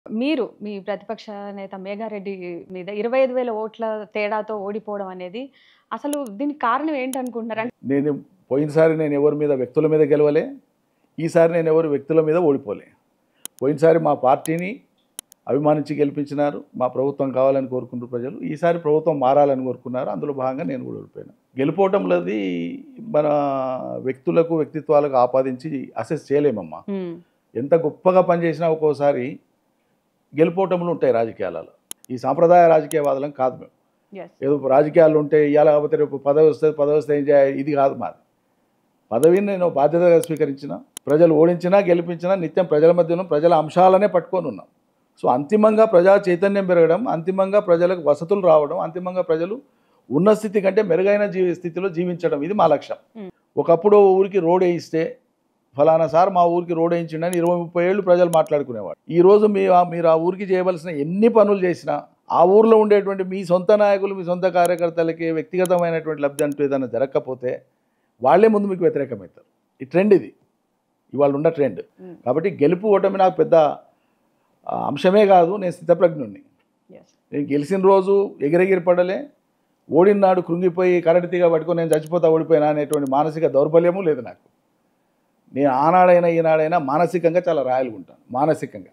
మీరు మీ ప్రతిపక్ష నేత మేఘారెడ్డి మీద 25,000 ఓట్ల తేడాతో ఓడిపోవడం అనేది అసలు దీనికి కారణం ఏంటనుకుంటున్నారు? నేను పోయినసారి నేను ఎవరి మీద వ్యక్తుల మీద గెలవలే. ఈసారి నేను ఎవరు వ్యక్తుల మీద ఓడిపోలే. పోయినసారి మా పార్టీని అభిమానించి గెలిపించినారు. మా ప్రభుత్వం కావాలని కోరుకుంటూ ప్రజలు. ఈసారి ప్రభుత్వం మారాలని కోరుకున్నారు. అందులో భాగంగా నేను కూడా ఓడిపోయాను. గెలుపోవటంలోది మన వ్యక్తులకు వ్యక్తిత్వాలకు ఆపాదించి అసెస్ చేయలేమమ్మా. ఎంత గొప్పగా పనిచేసినా ఒక్కోసారి గెలుపోవటంలో ఉంటాయి రాజకీయాలలో. ఈ సాంప్రదాయ రాజకీయవాదులం కాదు మేము. ఏదో రాజకీయాలు ఉంటే ఇవాళ కాకపోతే రేపు పదవి వస్తే ఏం చేయాలి, ఇది కాదు మాది. పదవిని నేను బాధ్యతగా స్వీకరించిన, ప్రజలు ఓడించినా గెలిపించినా నిత్యం ప్రజల మధ్యలో ప్రజల అంశాలనే పట్టుకొని ఉన్నాం. సో అంతిమంగా ప్రజా చైతన్యం పెరగడం, అంతిమంగా ప్రజలకు వసతులు రావడం, అంతిమంగా ప్రజలు ఉన్న స్థితి కంటే మెరుగైన స్థితిలో జీవించడం, ఇది మా లక్ష్యం. ఒకప్పుడు ఊరికి రోడ్ వేయిస్తే ఫలానా సార్ మా ఊరికి రోడ్ వేయించిండని 20-30 ఏళ్ళు ప్రజలు మాట్లాడుకునేవాడు. ఈరోజు మీరు ఆ ఊరికి చేయవలసిన ఎన్ని పనులు చేసినా ఆ ఊర్లో ఉండేటువంటి మీ సొంత నాయకులు, మీ సొంత కార్యకర్తలకి వ్యక్తిగతమైనటువంటి లబ్ధి అంటూ ఏదైనా జరగకపోతే వాళ్ళే ముందు మీకు వ్యతిరేకమవుతారు. ఈ ట్రెండ్ ఇది, ఇవాళ ఉన్న ట్రెండ్. కాబట్టి గెలుపు ఓటమి నాకు పెద్ద అంశమే కాదు. నేను స్థితప్రజ్ఞుణ్ణి. నేను గెలిచిన రోజు ఎగిరెగిరి పడలే, ఓడినాడు కృంగిపోయి కరడితిగా పట్టుకొని నేను చచ్చిపోతా ఓడిపోయినా అనేటువంటి మానసిక దౌర్బల్యము లేదు నాకు. నేను ఆనాడైనా ఈనాడైనా మానసికంగా చాలా రాయలుగా ఉంటాను. మానసికంగా